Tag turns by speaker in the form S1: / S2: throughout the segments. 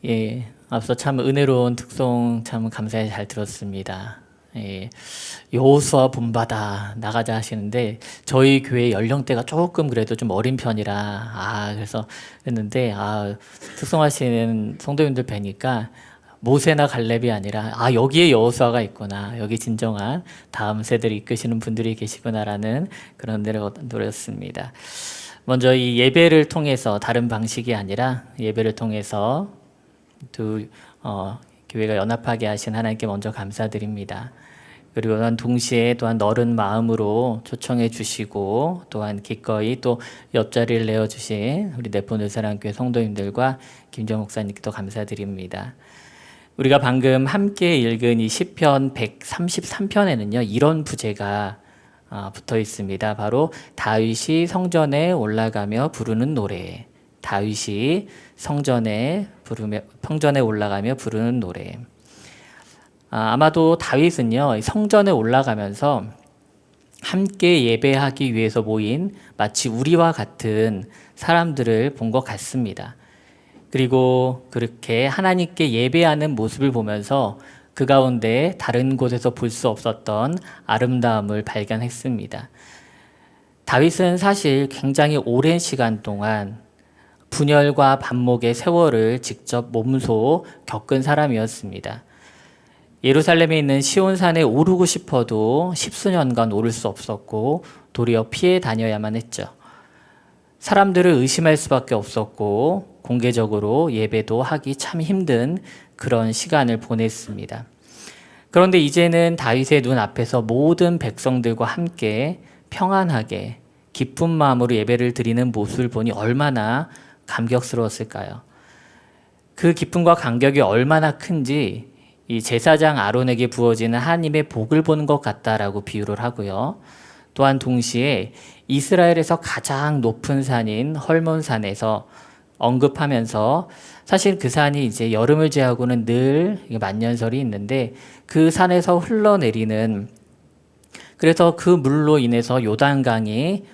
S1: 예, 앞서 참 은혜로운 특송 참 감사히 잘 들었습니다. 예, 여호수아 본받아 나가자 하시는데 저희 교회 연령대가 조금 그래도 좀 어린 편이라 그래서 했는데 특송하시는 성도님들 뵈니까 모세나 갈렙이 아니라 여기에 여호수아가 있구나, 여기 진정한 다음 세대를 이끄시는 분들이 계시구나라는 그런 은혜를 누렸습니다. 먼저 이 예배를 통해서, 다른 방식이 아니라 예배를 통해서 교회가 연합하게 하신 하나님께 먼저 감사드립니다. 그리고 또한 동시에 또한 너른 마음으로 초청해 주시고 또한 기꺼이 또 옆자리를 내어주신 우리 내포늘사랑교회 성도님들과 김정 목사님께 또 감사드립니다. 우리가 방금 함께 읽은 이 시편 133편에는요 이런 부제가 붙어 있습니다. 바로 다윗이 성전에 올라가며 부르는 노래. 다윗이 성전에 올라가며 부르는 노래. 아마도 다윗은요 성전에 올라가면서 함께 예배하기 위해서 모인 마치 우리와 같은 사람들을 본 것 같습니다. 그리고 그렇게 하나님께 예배하는 모습을 보면서 그 가운데 다른 곳에서 볼 수 없었던 아름다움을 발견했습니다. 다윗은 사실 굉장히 오랜 시간 동안 분열과 반목의 세월을 직접 몸소 겪은 사람이었습니다. 예루살렘에 있는 시온산에 오르고 싶어도 십수년간 오를 수 없었고 도리어 피해 다녀야만 했죠. 사람들을 의심할 수밖에 없었고 공개적으로 예배도 하기 참 힘든 그런 시간을 보냈습니다. 그런데 이제는 다윗의 눈앞에서 모든 백성들과 함께 평안하게 기쁜 마음으로 예배를 드리는 모습을 보니 얼마나 감격스러웠을까요? 그 기쁨과 감격이 얼마나 큰지 이 제사장 아론에게 부어지는 하나님의 복을 보는 것 같다라고 비유를 하고요. 또한 동시에 이스라엘에서 가장 높은 산인 헐몬산에서 언급하면서, 사실 그 산이 이제 여름을 제하고는 늘 만년설이 있는데 그 산에서 흘러내리는, 그래서 그 물로 인해서 요단강이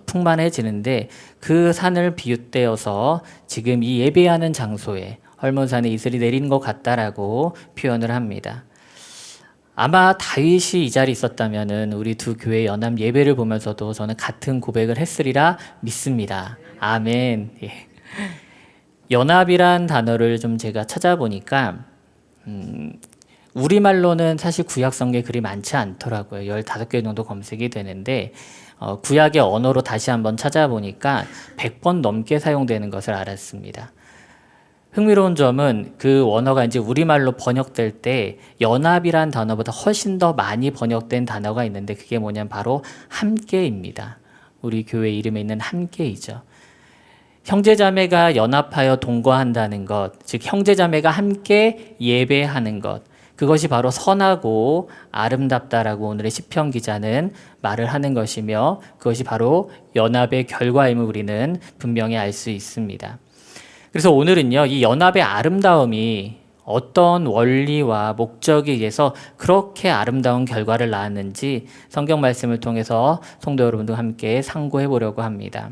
S1: 풍만해지는데 그 산을 비웃대어서 지금 이 예배하는 장소에 헐몬산에 이슬이 내리는 것 같다라고 표현을 합니다. 아마 다윗이 이 자리에 있었다면은 우리 두 교회 연합 예배를 보면서도 저는 같은 고백을 했으리라 믿습니다. 아멘. 예. 연합이란 단어를 좀 제가 찾아보니까 우리말로는 사실 구약 성경에 그리 많지 않더라고요. 15개 정도 검색이 되는데 구약의 언어로 다시 한번 찾아보니까 100번 넘게 사용되는 것을 알았습니다. 흥미로운 점은 그 원어가 이제 우리말로 번역될 때 연합이란 단어보다 훨씬 더 많이 번역된 단어가 있는데 그게 뭐냐면 바로 함께입니다. 우리 교회 이름에 있는 함께이죠. 형제자매가 연합하여 동거한다는 것, 즉 형제자매가 함께 예배하는 것, 그것이 바로 선하고 아름답다라고 오늘의 시편 기자는 말을 하는 것이며 그것이 바로 연합의 결과임을 우리는 분명히 알 수 있습니다. 그래서 오늘은요, 이 연합의 아름다움이 어떤 원리와 목적에 의해서 그렇게 아름다운 결과를 낳았는지 성경 말씀을 통해서 성도 여러분들과 함께 상고해 보려고 합니다.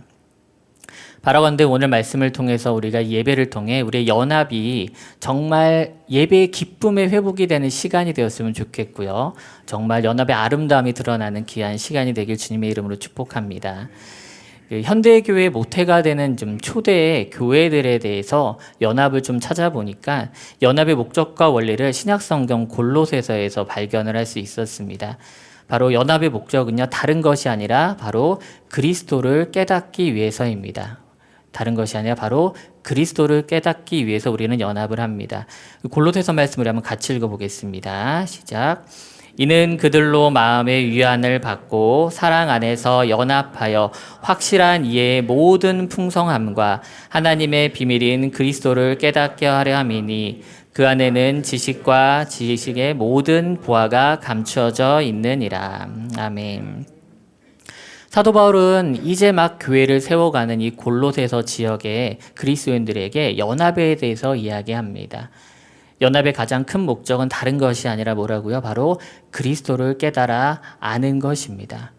S1: 바라건대 오늘 말씀을 통해서 우리가 예배를 통해 우리의 연합이 정말 예배의 기쁨의 회복이 되는 시간이 되었으면 좋겠고요. 정말 연합의 아름다움이 드러나는 귀한 시간이 되길 주님의 이름으로 축복합니다. 현대교회 모태가 되는 좀 초대 교회들에 대해서 연합을 좀 찾아보니까 연합의 목적과 원리를 신약성경 골로새서에서 발견을 할 수 있었습니다. 바로 연합의 목적은요, 다른 것이 아니라 바로 그리스도를 깨닫기 위해서입니다. 다른 것이 아니라 바로 그리스도를 깨닫기 위해서 우리는 연합을 합니다. 골로새서 말씀을 한번 같이 읽어보겠습니다. 시작. 이는 그들로 마음의 위안을 받고 사랑 안에서 연합하여 확실한 이해의 모든 풍성함과 하나님의 비밀인 그리스도를 깨닫게 하려 함이니 그 안에는 지식과 지식의 모든 보화가 감추어져 있느니라. 아멘. 사도 바울은 이제 막 교회를 세워가는 이 골로새서 지역의 그리스도인들에게 연합에 대해서 이야기합니다. 연합의 가장 큰 목적은 다른 것이 아니라 뭐라고요? 바로 그리스도를 깨달아 아는 것입니다.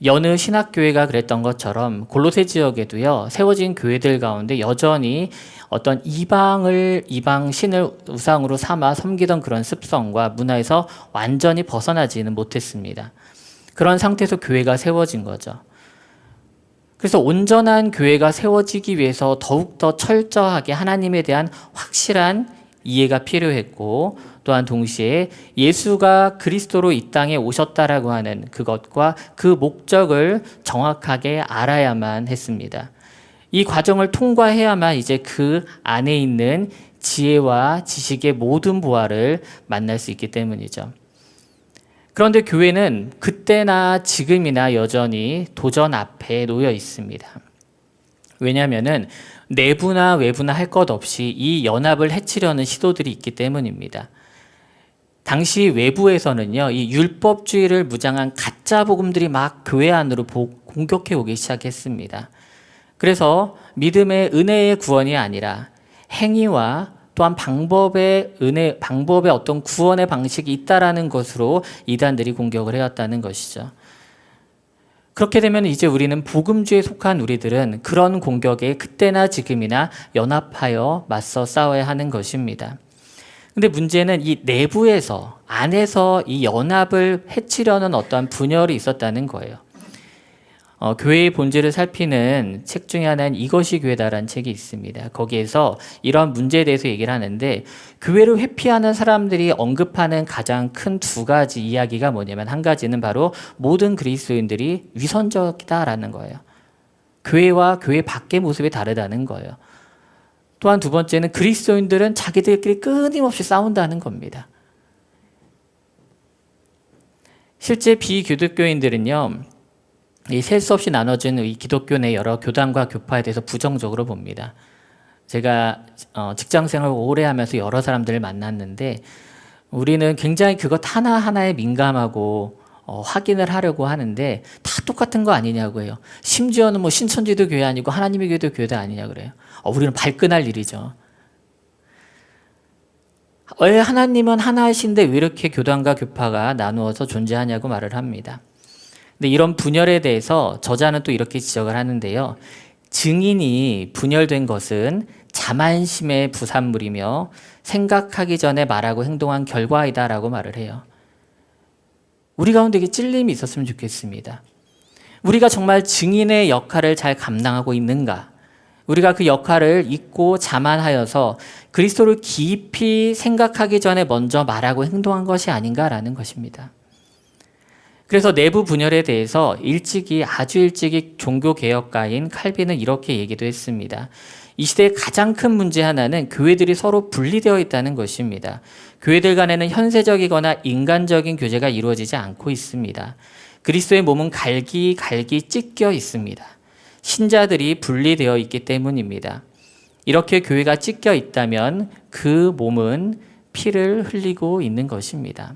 S1: 여느 신학교회가 그랬던 것처럼 골로새 지역에도요, 세워진 교회들 가운데 여전히 어떤 이방 신을 우상으로 삼아 섬기던 그런 습성과 문화에서 완전히 벗어나지는 못했습니다. 그런 상태에서 교회가 세워진 거죠. 그래서 온전한 교회가 세워지기 위해서 더욱더 철저하게 하나님에 대한 확실한 이해가 필요했고, 또한 동시에 예수가 그리스도로 이 땅에 오셨다라고 하는 그것과 그 목적을 정확하게 알아야만 했습니다. 이 과정을 통과해야만 이제 그 안에 있는 지혜와 지식의 모든 보화를 만날 수 있기 때문이죠. 그런데 교회는 그때나 지금이나 여전히 도전 앞에 놓여 있습니다. 왜냐하면은 내부나 외부나 할 것 없이 이 연합을 해치려는 시도들이 있기 때문입니다. 당시 외부에서는요, 이 율법주의를 무장한 가짜 복음들이 막 교회 안으로 공격해 오기 시작했습니다. 그래서 믿음의 은혜의 구원이 아니라 행위와 또한 방법의 어떤 구원의 방식이 있다라는 것으로 이단들이 공격을 해왔다는 것이죠. 그렇게 되면 이제 우리는 복음주의에 속한 우리들은 그런 공격에 그때나 지금이나 연합하여 맞서 싸워야 하는 것입니다. 근데 문제는 이 내부에서, 안에서 이 연합을 해치려는 어떠한 분열이 있었다는 거예요. 교회의 본질을 살피는 책 중에 하나인 이것이 교회다라는 책이 있습니다. 거기에서 이런 문제에 대해서 얘기를 하는데, 교회를 회피하는 사람들이 언급하는 가장 큰 두 가지 이야기가 뭐냐면, 한 가지는 바로 모든 그리스도인들이 위선적이다라는 거예요. 교회와 교회 밖의 모습이 다르다는 거예요. 또한 두 번째는 그리스도인들은 자기들끼리 끊임없이 싸운다는 겁니다. 실제 비기독교인들은요, 이 셀 수 없이 나눠진 이 기독교 내 여러 교단과 교파에 대해서 부정적으로 봅니다. 제가 직장 생활을 오래 하면서 여러 사람들을 만났는데, 우리는 굉장히 그것 하나하나에 민감하고 확인을 하려고 하는데 다 똑같은 거 아니냐고 해요. 심지어는 뭐 신천지도 교회 아니고 하나님의 교회도 교회도 아니냐 그래요. 우리는 발끈할 일이죠. 왜 하나님은 하나이신데 왜 이렇게 교단과 교파가 나누어서 존재하냐고 말을 합니다. 근데 이런 분열에 대해서 저자는 또 이렇게 지적을 하는데요. 증인이 분열된 것은 자만심의 부산물이며 생각하기 전에 말하고 행동한 결과이다라고 말을 해요. 우리 가운데 이게 찔림이 있었으면 좋겠습니다. 우리가 정말 증인의 역할을 잘 감당하고 있는가? 우리가 그 역할을 잊고 자만하여서 그리스도를 깊이 생각하기 전에 먼저 말하고 행동한 것이 아닌가라는 것입니다. 그래서 내부 분열에 대해서 아주 일찍이 종교개혁가인 칼빈은 이렇게 얘기도 했습니다. 이 시대의 가장 큰 문제 하나는 교회들이 서로 분리되어 있다는 것입니다. 교회들 간에는 현세적이거나 인간적인 교제가 이루어지지 않고 있습니다. 그리스도의 몸은 갈기 찢겨 있습니다. 신자들이 분리되어 있기 때문입니다. 이렇게 교회가 찢겨 있다면 그 몸은 피를 흘리고 있는 것입니다.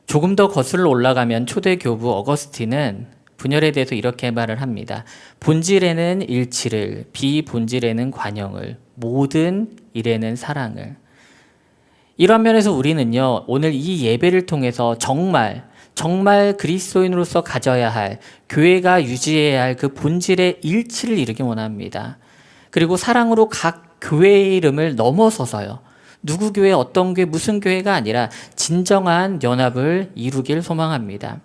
S1: 조금 더 거슬러 올라가면 초대 교부 어거스틴은 분열에 대해서 이렇게 말을 합니다. 본질에는 일치를, 비본질에는 관용을, 모든 일에는 사랑을. 이런 면에서 우리는요, 오늘 이 예배를 통해서 정말 그리스도인으로서 가져야 할, 교회가 유지해야 할 그 본질의 일치를 이루기 원합니다. 그리고 사랑으로 각 교회의 이름을 넘어서서요, 누구 교회, 어떤 교회, 무슨 교회가 아니라 진정한 연합을 이루길 소망합니다.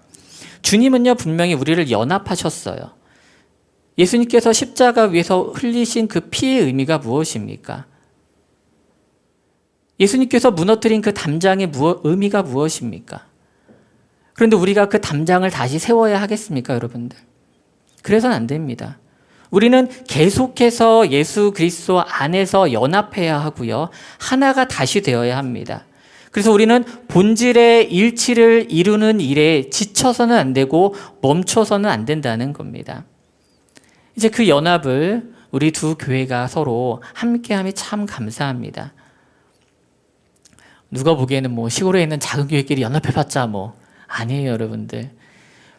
S1: 주님은요, 분명히 우리를 연합하셨어요. 예수님께서 십자가 위에서 흘리신 그 피의 의미가 무엇입니까? 예수님께서 무너뜨린 그 담장의 의미가 무엇입니까? 그런데 우리가 그 담장을 다시 세워야 하겠습니까, 여러분들? 그래서는 안 됩니다. 우리는 계속해서 예수 그리스도 안에서 연합해야 하고요, 하나가 다시 되어야 합니다. 그래서 우리는 본질의 일치를 이루는 일에 지쳐서는 안 되고 멈춰서는 안 된다는 겁니다. 이제 그 연합을 우리 두 교회가 서로 함께함이 참 감사합니다. 누가 보기에는 뭐 시골에 있는 작은 교회끼리 연합해봤자 뭐 아니에요, 여러분들.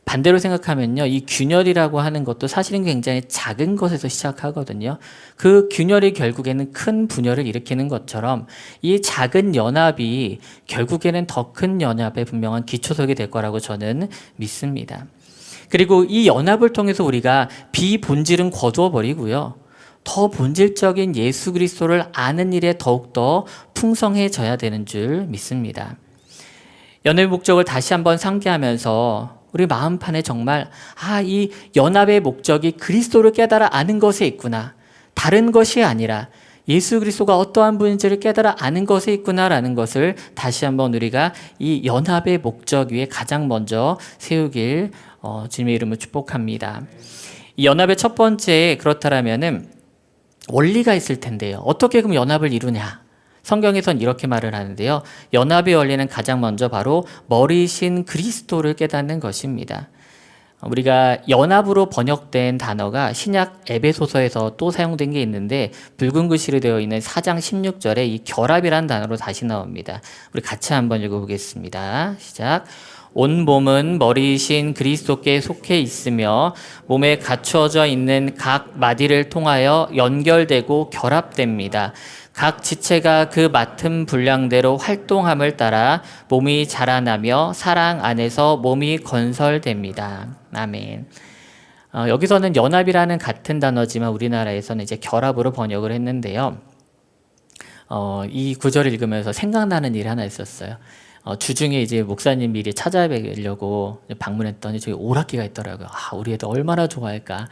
S1: 반대로 생각하면요, 이 균열이라고 하는 것도 사실은 굉장히 작은 것에서 시작하거든요. 그 균열이 결국에는 큰 분열을 일으키는 것처럼 이 작은 연합이 결국에는 더 큰 연합의 분명한 기초석이 될 거라고 저는 믿습니다. 그리고 이 연합을 통해서 우리가 비본질은 거두어 버리고요, 더 본질적인 예수 그리스도를 아는 일에 더욱더 풍성해져야 되는 줄 믿습니다. 연합의 목적을 다시 한번 상기하면서 우리 마음판에 정말 이 연합의 목적이 그리스도를 깨달아 아는 것에 있구나, 다른 것이 아니라 예수 그리스도가 어떠한 분인지를 깨달아 아는 것에 있구나라는 것을 다시 한번 우리가 이 연합의 목적 위에 가장 먼저 세우길 주님의 이름으로 축복합니다. 이 연합의 첫 번째, 그렇다라면은 원리가 있을 텐데요. 어떻게 그럼 연합을 이루냐? 성경에선 이렇게 말을 하는데요. 연합의 원리는 가장 먼저 바로 머리신 그리스도를 깨닫는 것입니다. 우리가 연합으로 번역된 단어가 신약 에베소서에서 또 사용된 게 있는데, 붉은 글씨로 되어 있는 4장 16절에 이 결합이라는 단어로 다시 나옵니다. 우리 같이 한번 읽어보겠습니다. 시작. 온 몸은 머리이신 그리스도께 속해 있으며 몸에 갖추어져 있는 각 마디를 통하여 연결되고 결합됩니다. 각 지체가 그 맡은 분량대로 활동함을 따라 몸이 자라나며 사랑 안에서 몸이 건설됩니다. 아멘. 여기서는 연합이라는 같은 단어지만 우리나라에서는 이제 결합으로 번역을 했는데요. 이 구절을 읽으면서 생각나는 일이 하나 있었어요. 주중에 이제 목사님 미리 찾아뵈려고 방문했더니 저기 오락기가 있더라고요. 우리 애들 얼마나 좋아할까.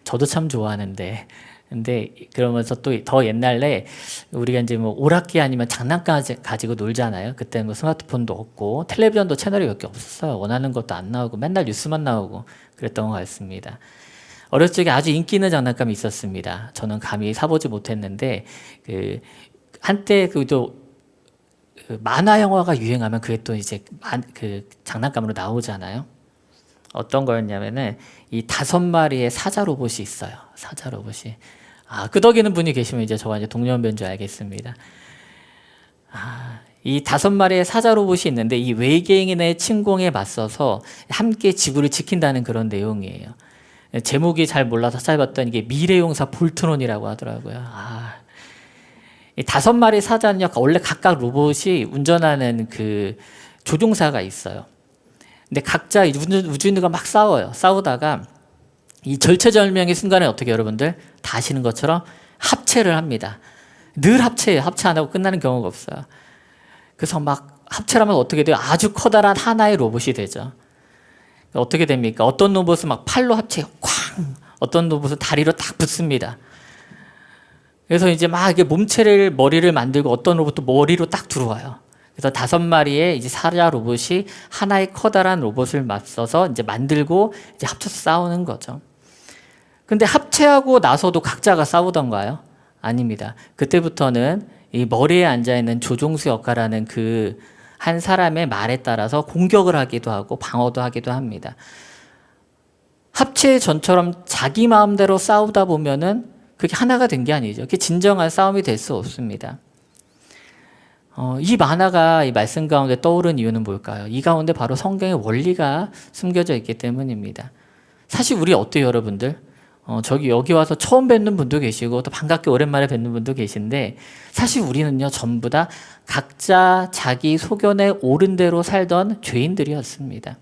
S1: 저도 참 좋아하는데. 근데 그러면서 또 더 옛날에 우리가 이제 뭐 오락기 아니면 장난감 가지고 놀잖아요. 그때 뭐 스마트폰도 없고 텔레비전도 채널이 몇 개 없었어요. 원하는 것도 안 나오고 맨날 뉴스만 나오고 그랬던 것 같습니다. 어렸을 적에 아주 인기 있는 장난감이 있었습니다. 저는 감히 사보지 못했는데 한때 그 만화 영화가 유행하면 그게 또 이제 그 장난감으로 나오잖아요. 어떤 거였냐면은 이 5마리의 사자 로봇이 있어요. 사자 로봇이. 끄덕이는 분이 계시면 이제 저와 이제 동년배인 줄 알겠습니다. 이 5마리의 사자 로봇이 있는데 이 외계인의 침공에 맞서서 함께 지구를 지킨다는 그런 내용이에요. 제목이 잘 몰라서 찾아봤더니 이게 미래용사 볼트론이라고 하더라고요. 이 5마리 사자는요, 원래 각각 로봇이 운전하는 그 조종사가 있어요. 근데 각자 우주인들과 막 싸워요. 싸우다가 이 절체절명의 순간에 어떻게 여러분들 다 아시는 것처럼 합체를 합니다. 늘 합체해요. 합체 안 하고 끝나는 경우가 없어요. 그래서 막 합체를 하면 어떻게 돼요? 아주 커다란 하나의 로봇이 되죠. 어떻게 됩니까? 어떤 로봇은 막 팔로 합체해요. 쾅! 어떤 로봇은 다리로 딱 붙습니다. 그래서 이제 막 이게 몸체를 머리를 만들고 어떤 로봇도 머리로 딱 들어와요. 그래서 5마리의 이제 사자 로봇이 하나의 커다란 로봇을 맞서서 이제 만들고 이제 합쳐서 싸우는 거죠. 근데 합체하고 나서도 각자가 싸우던가요? 아닙니다. 그때부터는 이 머리에 앉아 있는 조종수 역할하는 그 한 사람의 말에 따라서 공격을 하기도 하고 방어도 하기도 합니다. 합체 전처럼 자기 마음대로 싸우다 보면은 그게 하나가 된 게 아니죠. 그게 진정한 싸움이 될 수 없습니다. 이 만화가 이 말씀 가운데 떠오른 이유는 뭘까요? 이 가운데 바로 성경의 원리가 숨겨져 있기 때문입니다. 사실 우리 어때요, 여러분들? 여기 와서 처음 뵙는 분도 계시고 또 반갑게 오랜만에 뵙는 분도 계신데, 사실 우리는요 전부 다 각자 자기 소견에 옳은 대로 살던 죄인들이었습니다.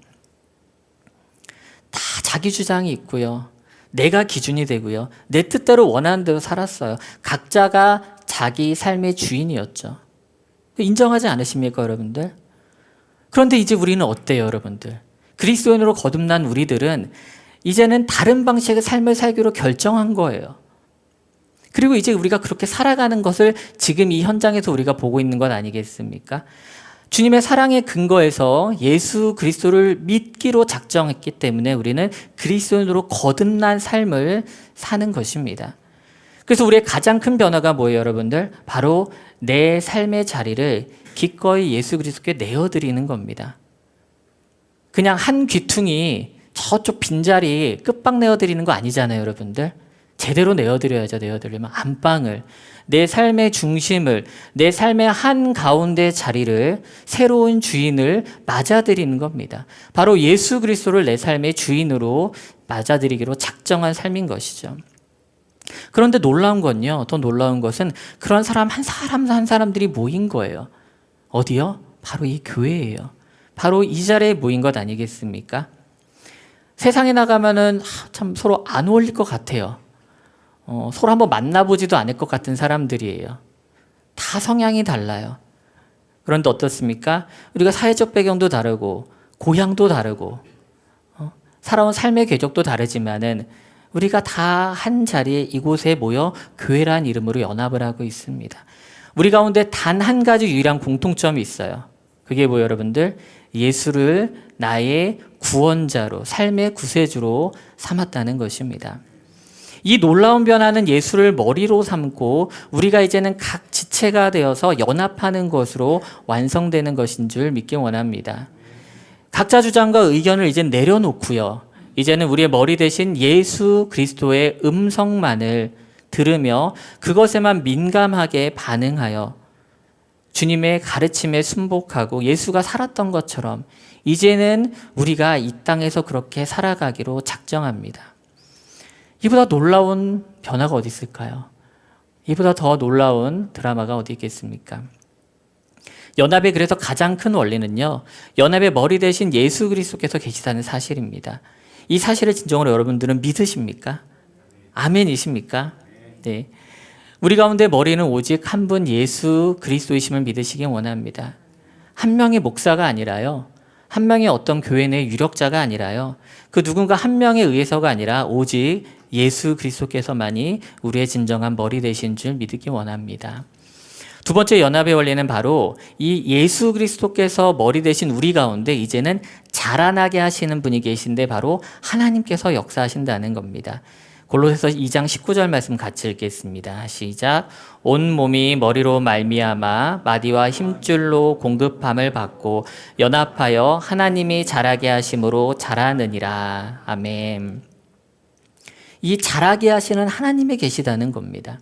S1: 다 자기 주장이 있고요, 내가 기준이 되고요, 내 뜻대로 원하는 대로 살았어요. 각자가 자기 삶의 주인이었죠. 인정하지 않으십니까, 여러분들? 그런데 이제 우리는 어때요, 여러분들? 그리스도인으로 거듭난 우리들은 이제는 다른 방식의 삶을 살기로 결정한 거예요. 그리고 이제 우리가 그렇게 살아가는 것을 지금 이 현장에서 우리가 보고 있는 것 아니겠습니까? 주님의 사랑의 근거에서 예수 그리스도를 믿기로 작정했기 때문에 우리는 그리스도인으로 거듭난 삶을 사는 것입니다. 그래서 우리의 가장 큰 변화가 뭐예요, 여러분들? 바로 내 삶의 자리를 기꺼이 예수 그리스도께 내어드리는 겁니다. 그냥 한 귀퉁이 저쪽 빈자리 끝방 내어드리는 거 아니잖아요, 여러분들. 제대로 내어드려야죠. 내어드리면 안방을, 내 삶의 중심을, 내 삶의 한가운데 자리를, 새로운 주인을 맞아들이는 겁니다. 바로 예수 그리스도를 내 삶의 주인으로 맞아들이기로 작정한 삶인 것이죠. 그런데 놀라운 건요, 더 놀라운 것은 그런 사람 한 사람들이 모인 거예요. 어디요? 바로 이 교회예요. 바로 이 자리에 모인 것 아니겠습니까? 세상에 나가면은 참 서로 안 어울릴 것 같아요. 서로 한번 만나보지도 않을 것 같은 사람들이에요. 다 성향이 달라요. 그런데 어떻습니까? 우리가 사회적 배경도 다르고 고향도 다르고 살아온 삶의 궤적도 다르지만은 우리가 다 한 자리에 이곳에 모여 교회란 이름으로 연합을 하고 있습니다. 우리 가운데 단 한 가지 유일한 공통점이 있어요. 그게 뭐예요, 여러분들? 예수를 나의 구원자로, 삶의 구세주로 삼았다는 것입니다. 이 놀라운 변화는 예수를 머리로 삼고 우리가 이제는 각 지체가 되어서 연합하는 것으로 완성되는 것인 줄 믿기 원합니다. 각자 주장과 의견을 이제 내려놓고요. 이제는 우리의 머리 대신 예수 그리스도의 음성만을 들으며 그것에만 민감하게 반응하여 주님의 가르침에 순복하고 예수가 살았던 것처럼 이제는 우리가 이 땅에서 그렇게 살아가기로 작정합니다. 이보다 놀라운 변화가 어디 있을까요? 이보다 더 놀라운 드라마가 어디 있겠습니까? 연합의 그래서 가장 큰 원리는요, 연합의 머리 대신 예수 그리스도께서 계시다는 사실입니다. 이 사실을 진정으로 여러분들은 믿으십니까? 아멘이십니까? 네. 우리 가운데 머리는 오직 한 분 예수 그리스도이심을 믿으시기 원합니다. 한 명의 목사가 아니라요, 한 명의 어떤 교회 내 유력자가 아니라요, 그 누군가 한 명에 의해서가 아니라 오직 예수 그리스도께서만이 우리의 진정한 머리 되신 줄 믿기 원합니다. 두 번째 연합의 원리는 바로 이 예수 그리스도께서 머리 되신 우리 가운데 이제는 자라나게 하시는 분이 계신데 바로 하나님께서 역사하신다는 겁니다. 골로새서 2장 19절 말씀 같이 읽겠습니다. 시작. 온 몸이 머리로 말미암아 마디와 힘줄로 공급함을 받고 연합하여 하나님이 자라게 하심으로 자라느니라. 아멘. 이 자라게 하시는 하나님이 계시다는 겁니다.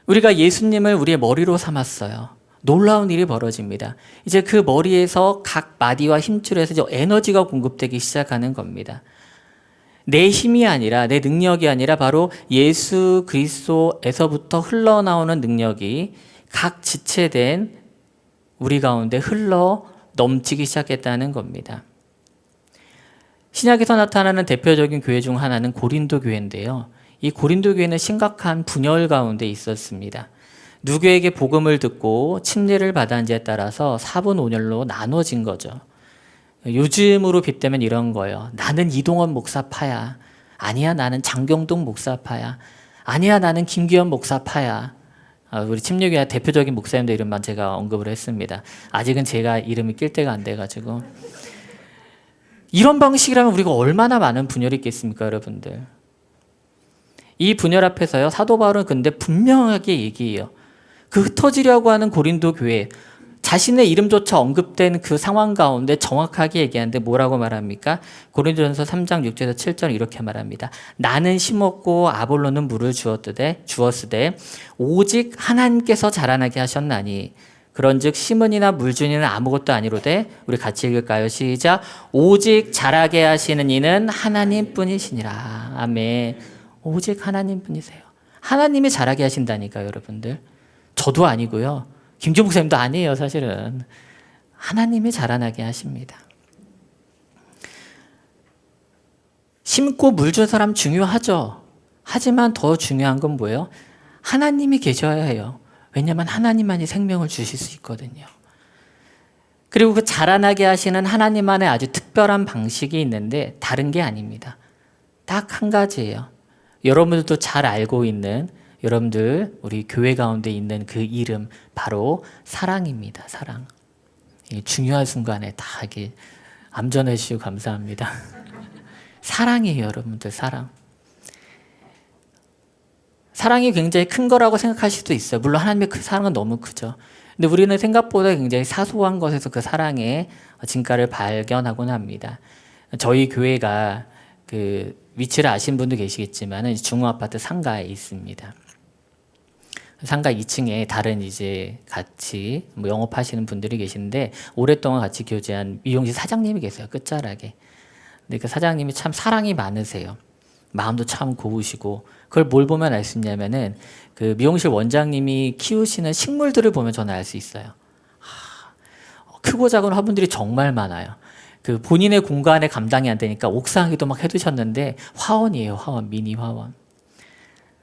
S1: 우리가 예수님을 우리의 머리로 삼았어요. 놀라운 일이 벌어집니다. 이제 그 머리에서 각 마디와 힘줄에서 이제 에너지가 공급되기 시작하는 겁니다. 내 힘이 아니라, 내 능력이 아니라 바로 예수 그리스도에서부터 흘러나오는 능력이 각 지체된 우리 가운데 흘러 넘치기 시작했다는 겁니다. 신약에서 나타나는 대표적인 교회 중 하나는 고린도 교회인데요. 이 고린도 교회는 심각한 분열 가운데 있었습니다. 누구에게 복음을 듣고 침례를 받았는지에 따라서 4분 5렬로 나눠진 거죠. 요즘으로 빗대면 이런 거예요. 나는 이동원 목사파야. 아니야, 나는 장경동 목사파야. 아니야, 나는 김기현 목사파야. 우리 침례교회 대표적인 목사님들 이름만 제가 언급을 했습니다. 아직은 제가 이름이 낄 때가 안 돼가지고. 이런 방식이라면 우리가 얼마나 많은 분열이 있겠습니까, 여러분들? 이 분열 앞에서요, 사도 바울은 근데 분명하게 얘기해요. 그 흩어지려고 하는 고린도 교회, 자신의 이름조차 언급된 그 상황 가운데 정확하게 얘기하는데 뭐라고 말합니까? 고린도전서 3장 6절에서 7절 이렇게 말합니다. 나는 심었고 아볼로는 물을 주었으되 오직 하나님께서 자라나게 하셨나니 그런즉 심은이나 물주니는 아무것도 아니로되, 우리 같이 읽을까요? 시작. 오직 자라게 하시는 이는 하나님뿐이시니라. 아멘. 오직 하나님뿐이세요. 하나님이 자라게 하신다니까요, 여러분들. 저도 아니고요, 김종 목사님도 아니에요. 사실은 하나님이 자라나게 하십니다. 심고 물 준 사람 중요하죠. 하지만 더 중요한 건 뭐예요? 하나님이 계셔야 해요. 왜냐하면 하나님만이 생명을 주실 수 있거든요. 그리고 그 자라나게 하시는 하나님만의 아주 특별한 방식이 있는데 다른 게 아닙니다. 딱 한 가지예요. 여러분들도 잘 알고 있는, 여러분들 우리 교회 가운데 있는 그 이름, 바로 사랑입니다. 사랑. 중요한 순간에 다 이렇게 암전해 주시고 감사합니다. 사랑이에요, 여러분들. 사랑. 사랑이 굉장히 큰 거라고 생각하실 수도 있어요. 물론 하나님의 그 사랑은 너무 크죠. 근데 우리는 생각보다 굉장히 사소한 것에서 그 사랑의 진가를 발견하곤 합니다. 저희 교회가 그 위치를 아시는 분도 계시겠지만 중흥아파트 상가에 있습니다. 상가 2층에 다른 이제 같이 뭐 영업하시는 분들이 계시는데 오랫동안 같이 교제한 미용실 사장님이 계세요. 끝자락에. 근데 그 사장님이 참 사랑이 많으세요. 마음도 참 고우시고 그걸 뭘 보면 알 수 있냐면은 그 미용실 원장님이 키우시는 식물들을 보면 저는 알 수 있어요. 크고 작은 화분들이 정말 많아요. 그 본인의 공간에 감당이 안 되니까 옥상에도 막 해두셨는데 화원이에요. 화원, 미니 화원.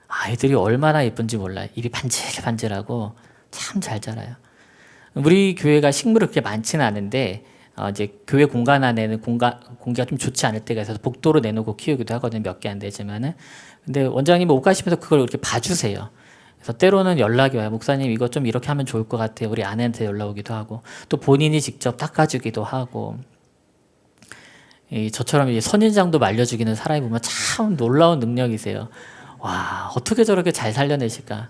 S1: 아이들이 얼마나 예쁜지 몰라요. 입이 반질반질하고 참 잘 자라요. 우리 교회가 식물이 그렇게 많지는 않은데 이제 교회 공간 안에는 공기가 좀 좋지 않을 때가 있어서 복도로 내놓고 키우기도 하거든요. 몇 개 안 되지만은. 근데 원장님이 옷 가시면서 그걸 이렇게 봐주세요. 그래서 때로는 연락이 와요. 목사님 이거 좀 이렇게 하면 좋을 것 같아요. 우리 아내한테 연락 오기도 하고 또 본인이 직접 닦아주기도 하고 저처럼 이제 선인장도 말려주기는 사람이 보면 참 놀라운 능력이세요. 와 어떻게 저렇게 잘 살려내실까.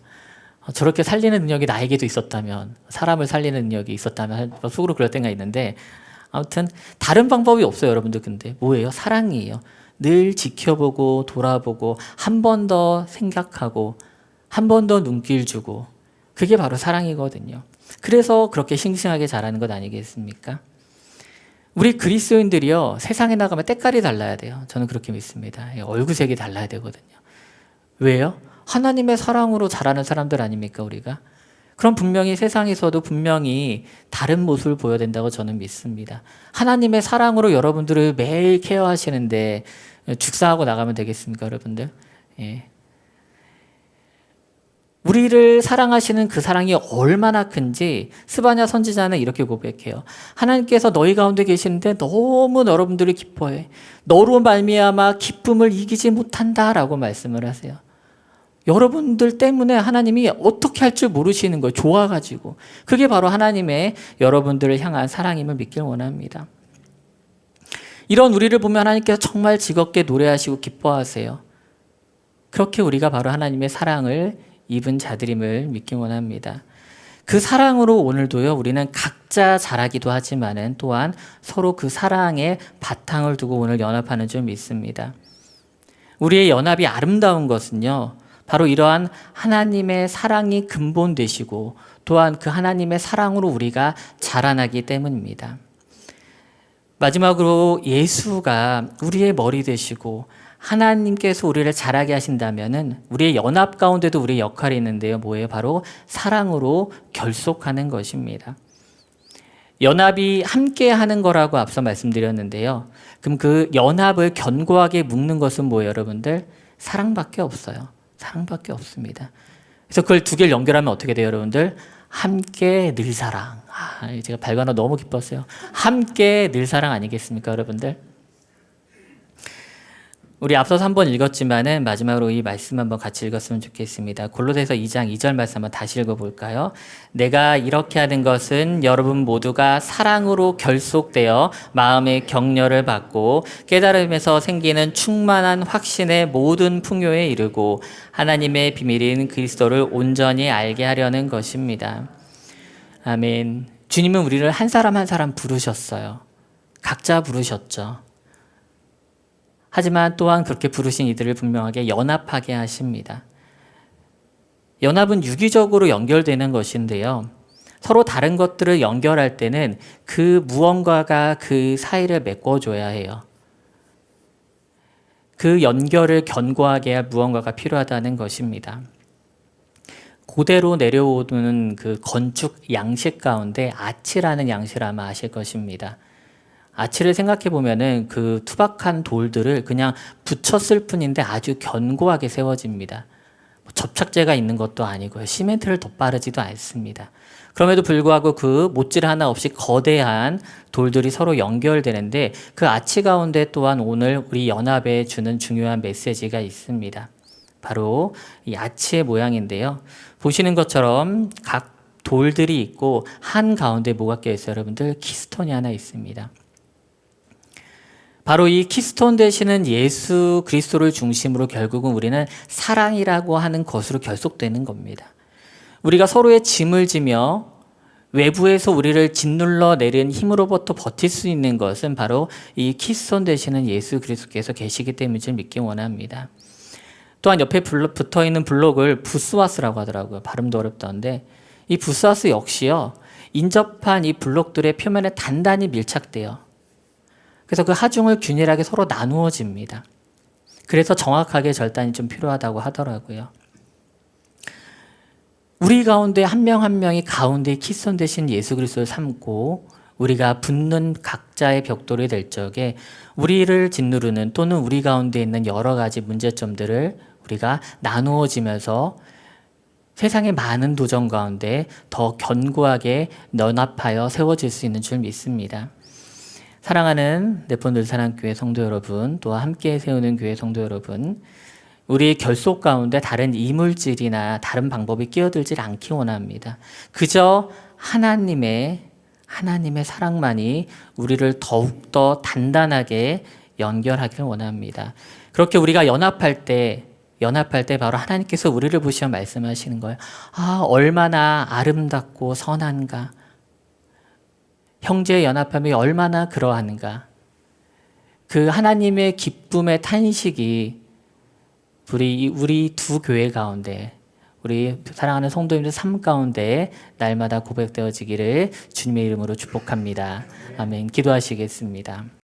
S1: 저렇게 살리는 능력이 나에게도 있었다면 사람을 살리는 능력이 있었다면 속으로 그럴 때가 있는데 아무튼 다른 방법이 없어요. 여러분들 근데 뭐예요? 사랑이에요. 늘 지켜보고 돌아보고 한 번 더 생각하고 한 번 더 눈길 주고 그게 바로 사랑이거든요. 그래서 그렇게 싱싱하게 자라는 것 아니겠습니까? 우리 그리스도인들이요 세상에 나가면 때깔이 달라야 돼요. 저는 그렇게 믿습니다. 얼굴색이 달라야 되거든요. 왜요? 하나님의 사랑으로 자라는 사람들 아닙니까 우리가? 그럼 분명히 세상에서도 분명히 다른 모습을 보여야 된다고 저는 믿습니다. 하나님의 사랑으로 여러분들을 매일 케어하시는데 죽사하고 나가면 되겠습니까 여러분들? 예. 우리를 사랑하시는 그 사랑이 얼마나 큰지 스바냐 선지자는 이렇게 고백해요. 하나님께서 너희 가운데 계시는데 너무 여러분들이 기뻐해. 너로 말미암아 기쁨을 이기지 못한다라고 말씀을 하세요. 여러분들 때문에 하나님이 어떻게 할 줄 모르시는 거예요. 좋아가지고. 그게 바로 하나님의 여러분들을 향한 사랑임을 믿길 원합니다. 이런 우리를 보면 하나님께서 정말 즐겁게 노래하시고 기뻐하세요. 그렇게 우리가 바로 하나님의 사랑을 입은 자들임을 믿기 원합니다. 그 사랑으로 오늘도요 우리는 각자 자라기도 하지만은 또한 서로 그 사랑에 바탕을 두고 오늘 연합하는 줄 믿습니다. 우리의 연합이 아름다운 것은요 바로 이러한 하나님의 사랑이 근본 되시고 또한 그 하나님의 사랑으로 우리가 자라나기 때문입니다. 마지막으로 예수가 우리의 머리 되시고 하나님께서 우리를 자라게 하신다면은 우리의 연합 가운데도 우리의 역할이 있는데요. 뭐예요? 바로 사랑으로 결속하는 것입니다. 연합이 함께 하는 거라고 앞서 말씀드렸는데요. 그럼 그 연합을 견고하게 묶는 것은 뭐예요, 여러분들? 사랑밖에 없어요. 사랑밖에 없습니다. 그래서 그걸 두 개를 연결하면 어떻게 돼요, 여러분들? 함께 늘 사랑. 제가 발견하 너무 기뻤어요. 함께 늘 사랑 아니겠습니까, 여러분들? 우리 앞서서 한번 읽었지만은 마지막으로 이 말씀 한번 같이 읽었으면 좋겠습니다. 골로새서 2장 2절 말씀 한번 다시 읽어볼까요? 내가 이렇게 하는 것은 여러분 모두가 사랑으로 결속되어 마음의 격려를 받고 깨달음에서 생기는 충만한 확신의 모든 풍요에 이르고 하나님의 비밀인 그리스도를 온전히 알게 하려는 것입니다. 아멘. 주님은 우리를 한 사람 한 사람 부르셨어요. 각자 부르셨죠. 하지만 또한 그렇게 부르신 이들을 분명하게 연합하게 하십니다. 연합은 유기적으로 연결되는 것인데요. 서로 다른 것들을 연결할 때는 그 무언가가 그 사이를 메꿔줘야 해요. 그 연결을 견고하게 할 무언가가 필요하다는 것입니다. 고대로 내려오는 그 건축 양식 가운데 아치라는 양식을 아마 아실 것입니다. 아치를 생각해 보면은 그 투박한 돌들을 그냥 붙였을 뿐인데 아주 견고하게 세워집니다. 접착제가 있는 것도 아니고요. 시멘트를 덧바르지도 않습니다. 그럼에도 불구하고 그 못질 하나 없이 거대한 돌들이 서로 연결되는데 그 아치 가운데 또한 오늘 우리 연합에 주는 중요한 메시지가 있습니다. 바로 이 아치의 모양인데요. 보시는 것처럼 각 돌들이 있고 한 가운데 뭐가 껴있어요, 여러분들? 키스톤이 하나 있습니다. 바로 이 키스톤 되시는 예수 그리스도를 중심으로 결국은 우리는 사랑이라고 하는 것으로 결속되는 겁니다. 우리가 서로의 짐을 지며 외부에서 우리를 짓눌러 내린 힘으로부터 버틸 수 있는 것은 바로 이 키스톤 되시는 예수 그리스도께서 계시기 때문인지 믿기 원합니다. 또한 옆에 붙어 있는 블록을 부스와스라고 하더라고요. 발음도 어렵던데 이 부스와스 역시요, 인접한 이 블록들의 표면에 단단히 밀착돼요. 그래서 그 하중을 균일하게 서로 나누어집니다. 그래서 정확하게 절단이 좀 필요하다고 하더라고요. 우리 가운데 한 명 한 명이 가운데 키스톤 되신 예수 그리스도를 삼고 우리가 붙는 각자의 벽돌이 될 적에 우리를 짓누르는 또는 우리 가운데 있는 여러 가지 문제점들을 우리가 나누어지면서 세상의 많은 도전 가운데 더 견고하게 연합하여 세워질 수 있는 줄 믿습니다. 사랑하는 네폰 사랑교회 성도 여러분, 또 함께 세우는 교회 성도 여러분, 우리 결속 가운데 다른 이물질이나 다른 방법이 끼어들지 않기 원합니다. 그저 하나님의 사랑만이 우리를 더욱더 단단하게 연결하기를 원합니다. 그렇게 우리가 연합할 때 바로 하나님께서 우리를 보시며 말씀하시는 거예요. 아, 얼마나 아름답고 선한가. 형제의 연합함이 얼마나 그러한가. 그 하나님의 기쁨의 탄식이 우리 두 교회 가운데, 우리 사랑하는 성도님들 삶 가운데 날마다 고백되어지기를 주님의 이름으로 축복합니다. 아멘. 기도하시겠습니다.